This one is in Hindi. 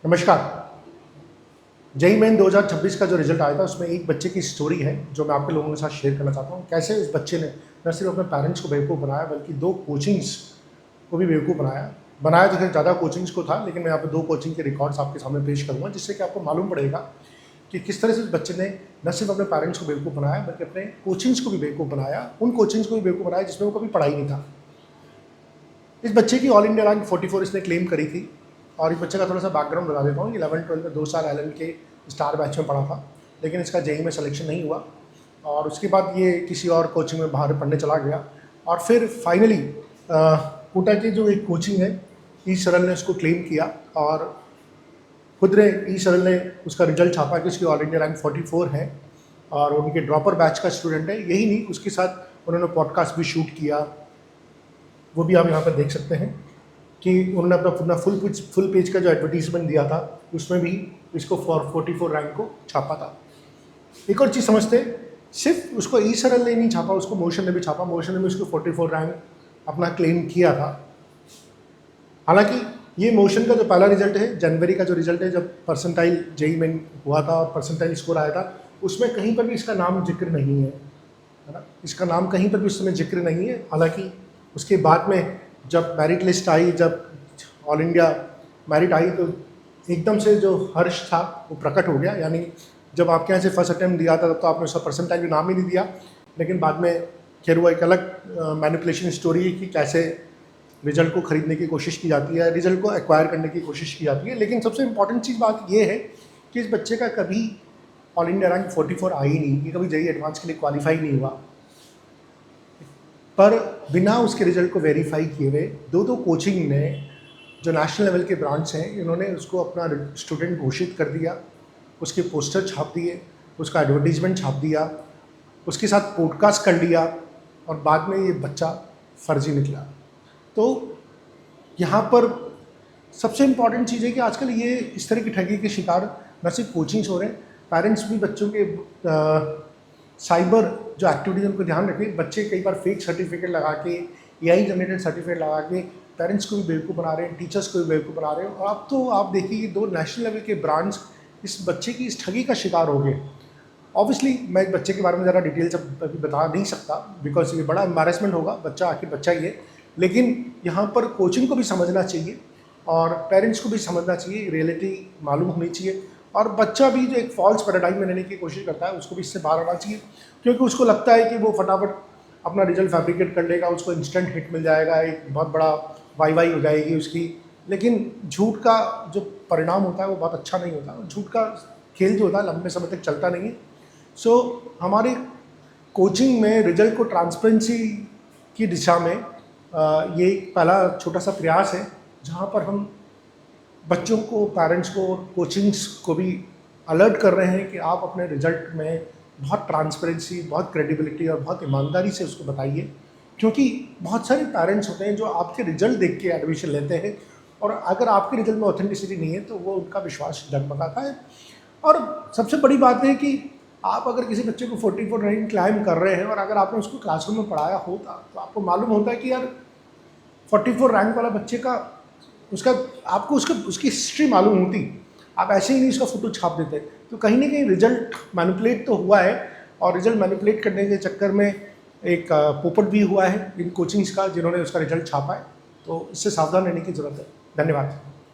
नमस्कार। जेईई मेन 2026 का जो रिजल्ट आया था उसमें एक बच्चे की स्टोरी है जो मैं आपके लोगों के साथ शेयर करना चाहता हूँ। कैसे उस बच्चे ने न सिर्फ अपने पेरेंट्स को बेवकूफ़ बनाया बल्कि 2 कोचिंग्स को भी बेवकूफ़ बनाया तो खैर ज़्यादा कोचिंग्स को था, लेकिन मैं यहाँ पे 2 कोचिंग के रिकॉर्ड्स आपके सामने पेश करूँगा जिससे कि आपको मालूम पड़ेगा कि किस तरह से उस बच्चे ने न सिर्फ अपने पेरेंट्स को बेवकूफ़ बनाया बल्कि अपने कोचिंग्स को भी बेवकूफ़ बनाया, उन कोचिंग्स को भी बेवकूफ़ बनाया जिसमें वो कभी पढ़ा ही नहीं था। इस बच्चे की ऑल इंडिया रैंक 44 इसने क्लेम करी थी। और इस बच्चे का थोड़ा सा बैकग्राउंड बता देता हूँ। 11-12 में 2 साल एलन के स्टार बैच में पढ़ा था, लेकिन इसका जेईई में सिलेक्शन नहीं हुआ और उसके बाद ये किसी और कोचिंग में बाहर पढ़ने चला गया। और फिर फाइनली कोटा की जो एक कोचिंग है, ई सरल ने उसको क्लेम किया और खुद ने ई सरल ने उसका रिजल्ट छापा कि उसकी ऑल इंडिया रैंक 44 है और उनके ड्रॉपर बैच का स्टूडेंट है। यही नहीं, उसके साथ उन्होंने पॉडकास्ट भी शूट किया, वो भी आप यहाँ पर देख सकते हैं कि उन्होंने अपना फुल पेज का जो एडवर्टीजमेंट दिया था उसमें भी इसको 44 रैंक को छापा था। एक और चीज़ समझते, सिर्फ उसको ई सरल ने नहीं छापा, उसको मोशन ने भी छापा। मोशन ने भी उसको 44 रैंक अपना क्लेम किया था। हालांकि ये मोशन का जो पहला रिजल्ट है, जनवरी का जो रिजल्ट है, जब परसेंटाइल जेईई मेन हुआ था और परसेंटाइल स्कोर आया था, उसमें कहीं पर भी इसका नाम जिक्र नहीं है ना, इसका नाम कहीं पर भी उस समय जिक्र नहीं है। हालांकि उसके बाद में जब मेरिट लिस्ट आई, जब ऑल इंडिया मेरिट आई, तो एकदम से जो हर्ष था वो प्रकट हो गया। यानी जब आपके यहाँ से फर्स्ट अटैम्प्ट दिया था तब तो आपने उसका परसेंटाइल भी नाम ही नहीं दिया, लेकिन बाद में खैर वो एक अलग मैनिपुलेशन स्टोरी है कि कैसे रिजल्ट को खरीदने की कोशिश की जाती है, रिजल्ट को एक्वायर करने की कोशिश की जाती है। लेकिन सबसे इम्पॉर्टेंट चीज़ बात ये है कि इस बच्चे का कभी ऑल इंडिया रैंक 44 आई नहीं, ये कभी जेईई एडवांस के लिए क्वालिफाई नहीं हुआ। पर बिना उसके रिजल्ट को वेरीफाई किए हुए दो कोचिंग ने, जो नेशनल लेवल के ब्रांच हैं, इन्होंने उसको अपना स्टूडेंट घोषित कर दिया, उसके पोस्टर छाप दिए, उसका एडवर्टीजमेंट छाप दिया, उसके साथ पॉडकास्ट कर लिया और बाद में ये बच्चा फर्जी निकला। तो यहाँ पर सबसे इम्पॉर्टेंट चीज़ है कि आजकल ये इस तरह की ठगी के शिकार न सिर्फ कोचिंग्स हो रहे हैं, पेरेंट्स भी बच्चों के साइबर जो एक्टिविटीज उनको ध्यान रखें। बच्चे कई बार फेक सर्टिफिकेट लगा के, एआई जनरेटेड सर्टिफिकेट लगा के पेरेंट्स को भी बेवकूफ़ बना रहे हैं, टीचर्स को भी बेवकूफ़ बना रहे हैं। और अब तो आप देखिए कि 2 नेशनल लेवल के ब्रांच इस बच्चे की इस ठगी का शिकार हो गए। ऑब्वियसली मैं इस बच्चे के बारे में ज़रा डिटेल से अभी बता नहीं सकता, बिकॉज ये बड़ा एम्बैरेसमेंट होगा, बच्चा आखिर बच्चा ही है। लेकिन यहाँ पर कोचिंग को भी समझना चाहिए और पेरेंट्स को भी समझना चाहिए, रियलिटी मालूम होनी चाहिए। और बच्चा भी जो एक फॉल्स पैराडाइम में रहने की कोशिश करता है, उसको भी इससे बाहर आना चाहिए, क्योंकि उसको लगता है कि वो फटाफट अपना रिजल्ट फैब्रिकेट कर लेगा, उसको इंस्टेंट हिट मिल जाएगा, एक बहुत बड़ा वाई हो जाएगी उसकी। लेकिन झूठ का जो परिणाम होता है वो बहुत अच्छा नहीं होता। झूठ का खेल जो होता है लंबे समय तक चलता नहीं है। सो हमारी कोचिंग में रिजल्ट को ट्रांसपेरेंसी की दिशा में ये पहला छोटा सा प्रयास है, जहाँ पर हम बच्चों को, पेरेंट्स को और कोचिंग्स को भी अलर्ट कर रहे हैं कि आप अपने रिजल्ट में बहुत ट्रांसपेरेंसी, बहुत क्रेडिबिलिटी और बहुत ईमानदारी से उसको बताइए। क्योंकि बहुत सारे पेरेंट्स होते हैं जो आपके रिजल्ट देख के एडमिशन लेते हैं और अगर आपके रिजल्ट में ऑथेंटिसिटी नहीं है तो वो उनका विश्वास डगमगाता है। और सबसे बड़ी बात है कि आप अगर किसी बच्चे को 44 रैंक क्लाइम कर रहे हैं और अगर आपने उसको क्लासरूम में पढ़ाया होता तो आपको मालूम होता है कि यार 44 रैंक वाला बच्चे का आपको उसकी हिस्ट्री मालूम होती। आप ऐसे ही नहीं उसका फोटो छाप देते। तो कहीं ना कहीं रिजल्ट मैनिपुलेट तो हुआ है और रिजल्ट मैनिपुलेट करने के चक्कर में एक पोपट भी हुआ है इन कोचिंग्स का, जिन्होंने उसका रिजल्ट छापा है। तो इससे सावधान रहने की ज़रूरत है। धन्यवाद।